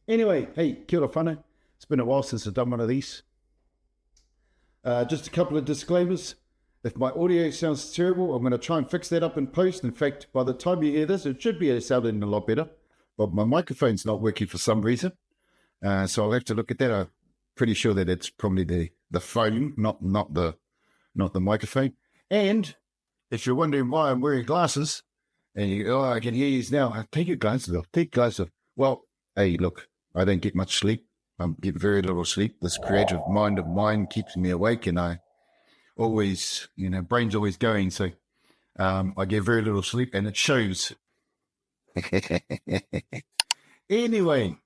Anyway, hey, kia ora whānau. It's been a while since I've done one of these. Just a couple of disclaimers. If my audio sounds terrible, I'm going to try and fix that up in post. In fact, by the time you hear this, it should be sounding a lot better. But my microphone's not working for some reason. So I'll have to look at that. I'm pretty sure that it's probably the phone, not the microphone. And if you're wondering why I'm wearing glasses, and you go, oh, I can hear you now. Take your glasses off. Take glasses off. Well, hey, look, I don't get much sleep. I get very little sleep. This creative mind of mine keeps me awake, and I always, brain's always going. So I get very little sleep, and it shows. Anyway,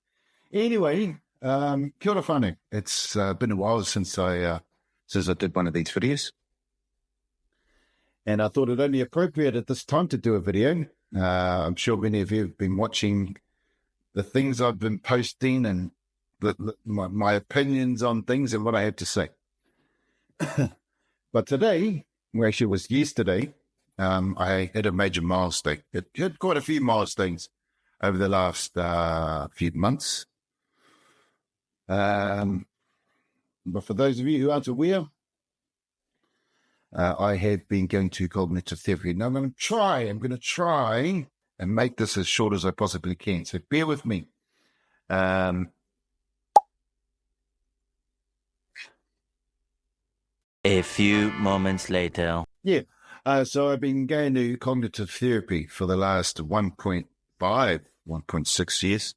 kia ora whānau. It's been a while since I did one of these videos. And I thought it only appropriate at this time to do a video. I'm sure many of you have been watching the things I've been posting and my opinions on things and what I have to say. But today, well, actually it was yesterday, I had a major milestone. It had quite a few milestones over the last few months. But for those of you who aren't aware, I have been going to cognitive therapy. Now I'm going to try and make this as short as I possibly can. So bear with me. A few moments later. Yeah. So I've been going to cognitive therapy for the last 1.6 years.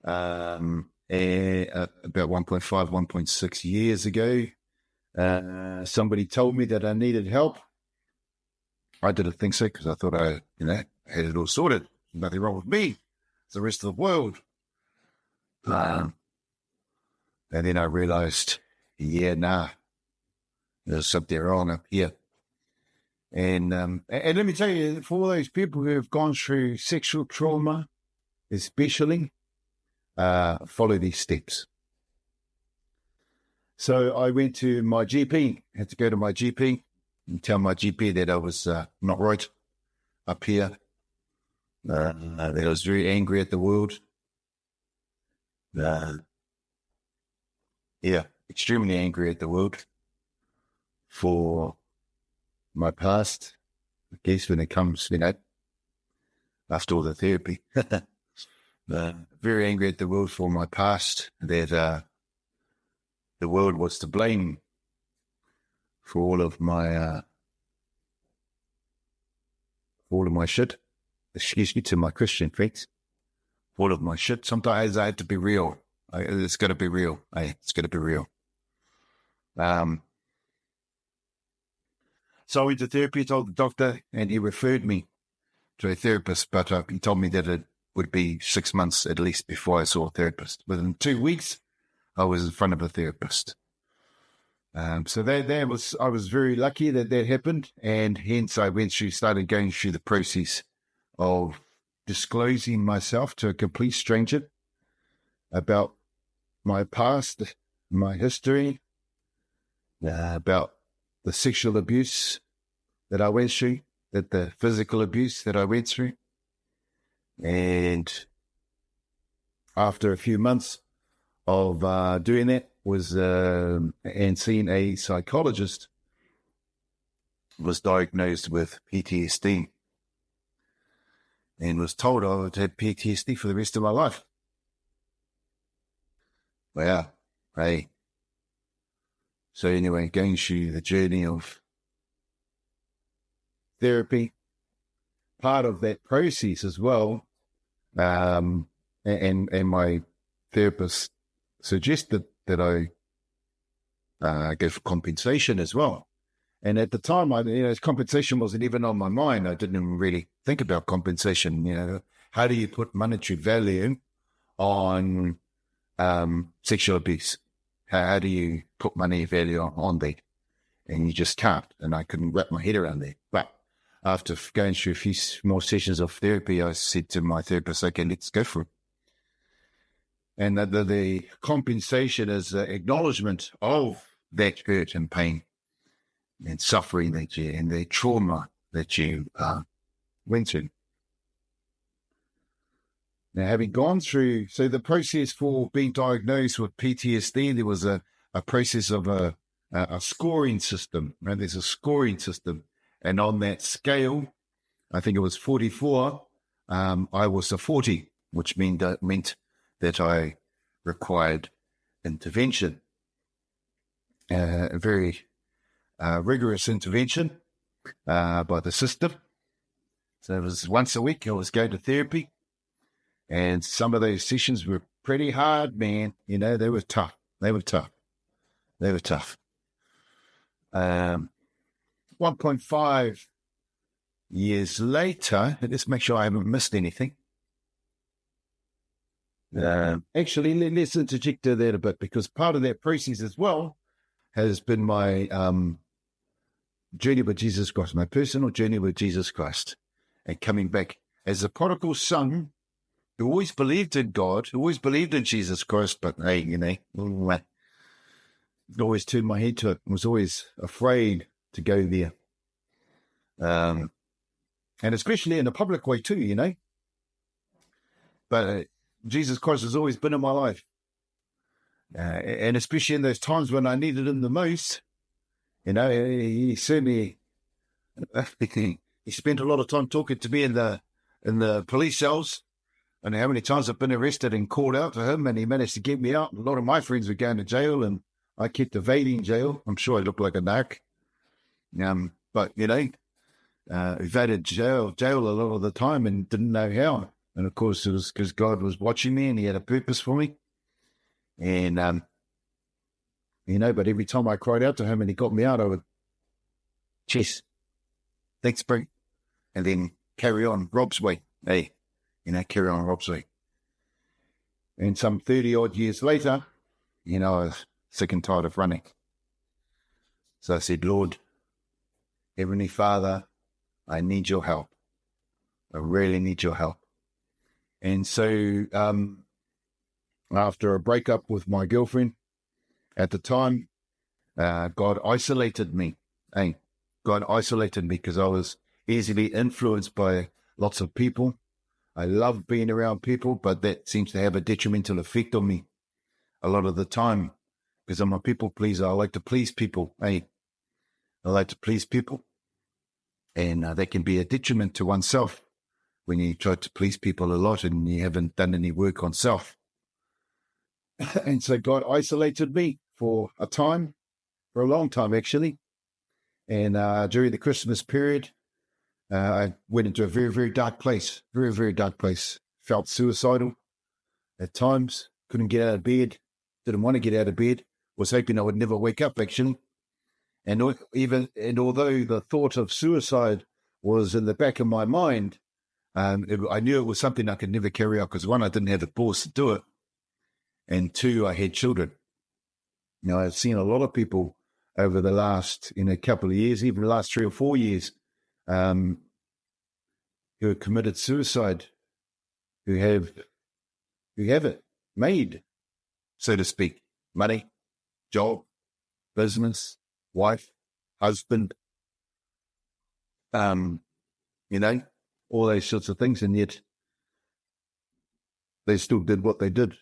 About 1.6 years ago, somebody told me that I needed help. I didn't think so because I thought I, had it all sorted. Nothing wrong with me. It's the rest of the world. And then I realized, there's something wrong up here. And let me tell you, for all those people who have gone through sexual trauma, especially, follow these steps. So I went to my GP, had to go to my GP and tell my GP that I was not right up here, that I was very angry at the world. Extremely angry at the world for my past, I guess, when it comes, after all the therapy. Very angry at the world for my past, that the world was to blame for all of my shit. Excuse me to my Christian friends. All of my shit. Sometimes I had to be real. It's got to be real. It's got to be real. So I went to therapy, told the doctor, and he referred me to a therapist, but he told me that it would be 6 months at least before I saw a therapist. Within 2 weeks, I was in front of a therapist. So I was very lucky that happened, and hence I started going through the process of disclosing myself to a complete stranger about my past, my history, about the sexual abuse that I went through, the physical abuse that I went through. And after a few months of doing that and seeing a psychologist, was diagnosed with PTSD and was told I would have PTSD for the rest of my life. Wow. Hey. So anyway, going through the journey of therapy, part of that process as well, and my therapist suggested that I go for compensation as well. And at the time, compensation wasn't even on my mind. I didn't even really think about compensation. How do you put monetary value on sexual abuse? How do you put money value on that? And you just can't. And I couldn't wrap my head around that. But after going through a few more sessions of therapy, I said to my therapist, okay, let's go for it. And the compensation is acknowledgement of that hurt and pain and suffering and the trauma that you went through. Now, having gone through, so the process for being diagnosed with PTSD, there was a process of a scoring system. Right? There's a scoring system. And on that scale, I think it was 44, I was a 40, which meant that I required intervention, a very rigorous intervention by the system. So it was once a week I was going to therapy, and some of those sessions were pretty hard, man. You know, they were tough. 1.5 years later, let's make sure I haven't missed anything. Actually, let's interject that a bit, because part of that process as well has been my journey with Jesus Christ, my personal journey with Jesus Christ, and coming back as a prodigal son who always believed in God, who always believed in Jesus Christ, but hey, you know, always turned my head to it, was always afraid to go there. And especially in a public way too, you know. But Jesus Christ has always been in my life. And especially in those times when I needed him the most, you know, he certainly, he spent a lot of time talking to me in the police cells, and how many times I've been arrested and called out to him, and he managed to get me out. A lot of my friends were going to jail, and I kept evading jail. I'm sure I looked like a narc. But, you know, evaded jail a lot of the time and didn't know how. And, of course, it was because God was watching me and he had a purpose for me. And, you know, but every time I cried out to him and he got me out, I would, cheers, thanks, bro. And then carry on Rob's way. Hey, you know, carry on Rob's way. And some 30-odd years later, you know, I was sick and tired of running. So I said, Lord, Heavenly Father, I need your help. I really need your help. And so after a breakup with my girlfriend at the time, God isolated me. Hey, God isolated me because I was easily influenced by lots of people. I love being around people, but that seems to have a detrimental effect on me a lot of the time because I'm a people pleaser. I like to please people. Hey, I like to please people. And that can be a detriment to oneself when you try to please people a lot and you haven't done any work on self. And so God isolated me for a long time, actually. And during the Christmas period, I went into a very, very dark place, very, very dark place. Felt suicidal at times, couldn't get out of bed, didn't want to get out of bed, was hoping I would never wake up, actually. And although the thought of suicide was in the back of my mind, I knew it was something I could never carry out because, one, I didn't have the balls to do it, and two, I had children. Now, I've seen a lot of people over the last, couple of years, even the last 3 or 4 years, who have committed suicide, who have it made, so to speak, money, job, business, wife, husband, all those sorts of things, and yet they still did what they did.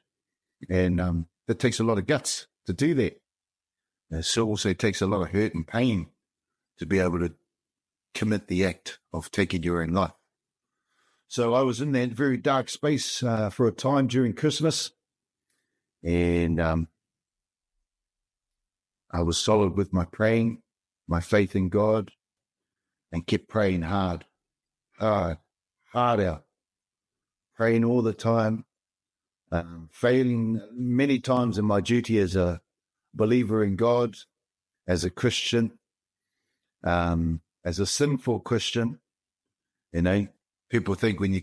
And it takes a lot of guts to do that. It also takes a lot of hurt and pain to be able to commit the act of taking your own life. So I was in that very dark space for a time during Christmas, and I was solid with my praying, my faith in God, and kept praying hard out, praying all the time, failing many times in my duty as a believer in God, as a Christian, as a sinful Christian. People think when you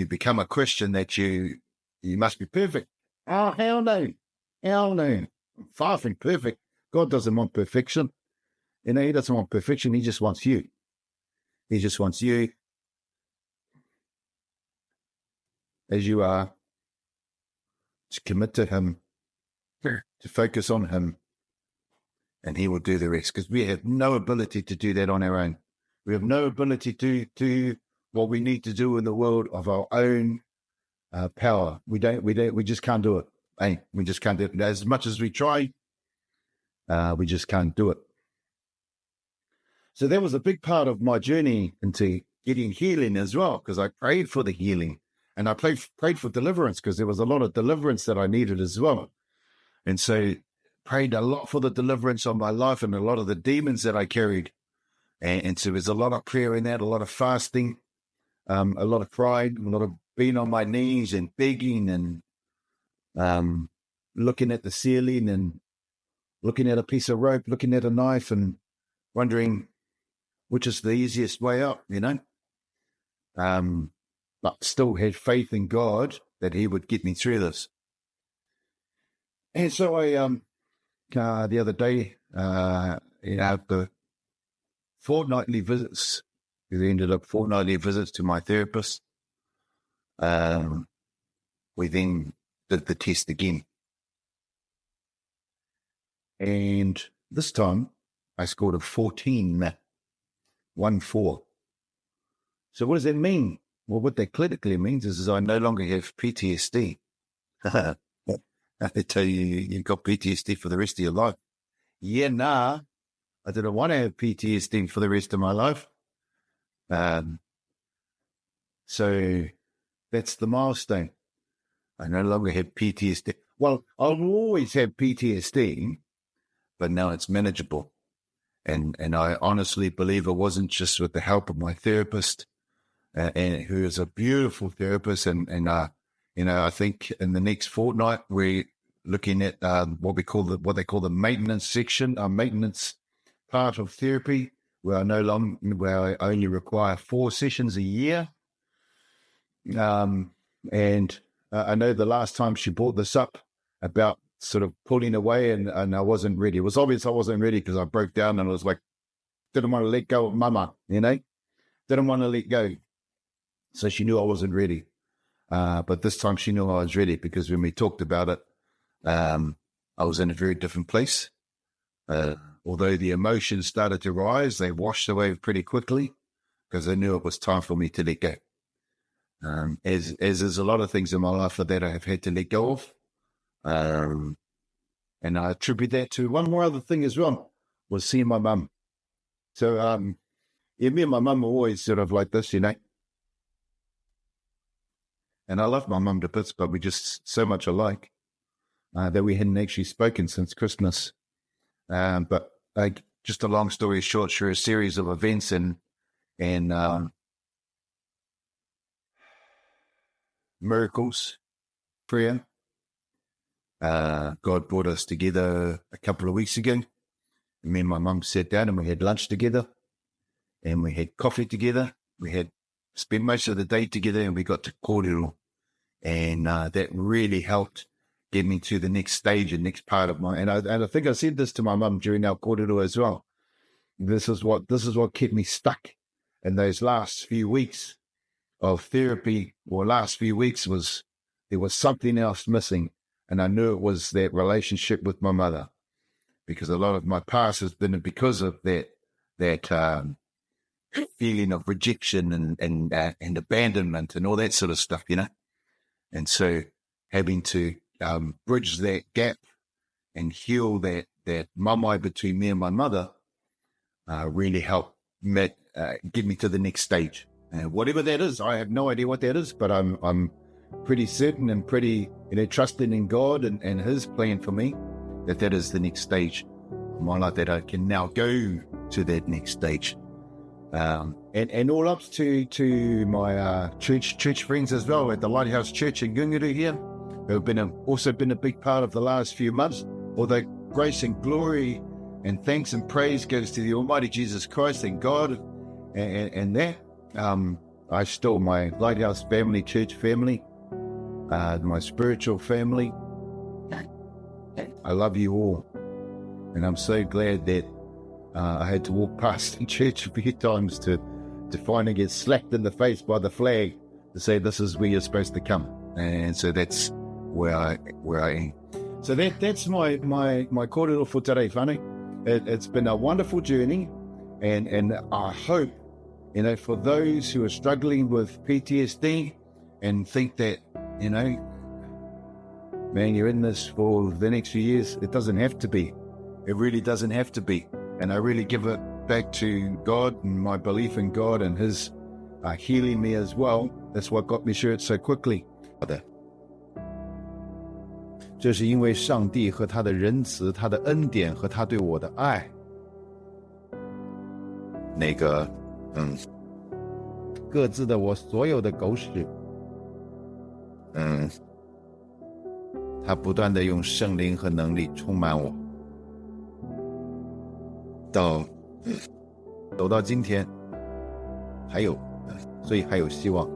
become a Christian that you must be perfect. Oh, hell no. Far from perfect. God doesn't want perfection. He doesn't want perfection. He just wants you. He just wants you as you are, to commit to him, to focus on him, and he will do the rest, because we have no ability to do that on our own. We have no ability to do what we need to do in the world of our own power. We just can't do it. Hey, we just can't do it. As much as we try, we just can't do it. So that was a big part of my journey into getting healing as well, because I prayed for the healing and I prayed for deliverance, because there was a lot of deliverance that I needed as well. And so prayed a lot for the deliverance of my life and a lot of the demons that I carried. And so there's a lot of prayer in that, a lot of fasting, a lot of crying, a lot of being on my knees and begging and looking at the ceiling and looking at a piece of rope, looking at a knife and wondering which is the easiest way out, but still had faith in God that he would get me through this. And so I, the other day, the fortnightly visits, we ended up fortnightly visits to my therapist. We then did the test again. And this time I scored a 14, 1-4. So what does that mean? Well, what that clinically means is I no longer have PTSD. They tell you you've got PTSD for the rest of your life. Yeah, nah, I didn't want to have PTSD for the rest of my life. So that's the milestone. I no longer have PTSD. Well, I'll always have PTSD, but now it's manageable. And I honestly believe it wasn't just with the help of my therapist, and who is a beautiful therapist. And I think in the next fortnight we're looking at what they call the maintenance section, maintenance part of therapy, where I only require 4 sessions a year. And I know the last time she brought this up about sort of pulling away, and I wasn't ready. It was obvious I wasn't ready because I broke down and I was like, didn't want to let go of mama, didn't want to let go. So she knew I wasn't ready. But this time she knew I was ready, because when we talked about it, I was in a very different place. Although the emotions started to rise, they washed away pretty quickly, because I knew it was time for me to let go. As there's a lot of things in my life that I have had to let go of. And I attribute that to one more other thing as well, was seeing my mum. So, me and my mum were always sort of like this, And I love my mum to bits, but we just so much alike that we hadn't actually spoken since Christmas. But just a long story short, through a series of events and miracles, prayer, God brought us together a couple of weeks ago. Me and my mum sat down and we had lunch together, and we had coffee together. We had spent most of the day together, and we got to kōrero. And that really helped get me to the next stage and next part of my. And I think I said this to my mum during our kōrero as well. This is what kept me stuck in those last few weeks of therapy, or last few weeks, was there was something else missing. And I knew it was that relationship with my mother, because a lot of my past has been because of that feeling of rejection and abandonment and all that sort of stuff, And so having to bridge that gap and heal that mamai between me and my mother really helped get me to the next stage. Whatever that is, I have no idea what that is, but I'm pretty certain and pretty trusting in God and His plan for me, that is the next stage of my life, that I can now go to that next stage. And all ups to my church friends as well at the Lighthouse Church in Gunguru here, who have also been a big part of the last few months. Although grace and glory and thanks and praise goes to the Almighty Jesus Christ and God, and that I still, my Lighthouse family, church family, my spiritual family, I love you all, and I'm so glad that I had to walk past in church a few times to finally get slapped in the face by the flag to say, this is where you're supposed to come. And so that's where I am. So that's my kōrero for today, whānau. It's been a wonderful journey, and I hope, for those who are struggling with PTSD and think that, you know, man, you're in this for the next few years. It doesn't have to be. It really doesn't have to be. And I really give it back to God and my belief in God and His healing me as well. That's what got me through it so quickly. 这是因为上帝和他的仁慈，他的恩典和他对我的爱。那个，各自的我所有的狗屎，他不断的用圣灵和能力充满我，走到今天，还有，所以还有希望。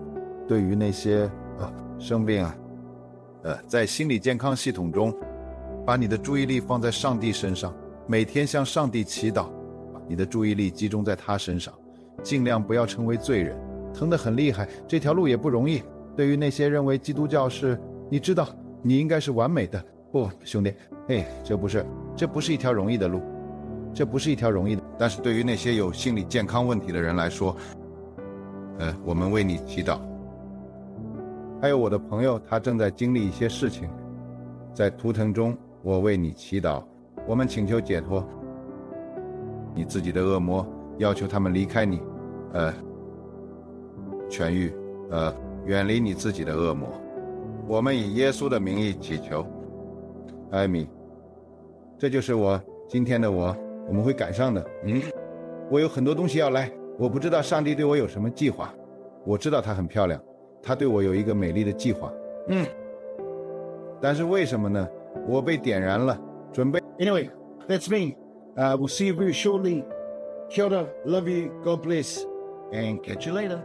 对于那些生病在心理健康系统中，把你的注意力放在上帝身上，每天向上帝祈祷，把你的注意力集中在他身上，尽量不要成为罪人。疼得很厉害，这条路也不容易。对于那些认为基督教是，你知道，你应该是完美的，不，兄弟，这不是一条容易的路，这不是一条容易的。但是对于那些有心理健康问题的人来说，我们为你祈祷。还有我的朋友，他正在经历一些事情，在图腾中，我为你祈祷。我们请求解脱，你自己的恶魔，要求他们离开你，痊愈，远离你自己的恶魔。我们以耶稣的名义祈求，艾米，这就是我今天的我们会赶上的。我有很多东西要来，我不知道上帝对我有什么计划，我知道他很漂亮。他对我有一个美丽的计划，但是为什么呢？我被点燃了，准备。Anyway, that's me. We'll see you very shortly. Kia ora, love you, God bless, and catch you later.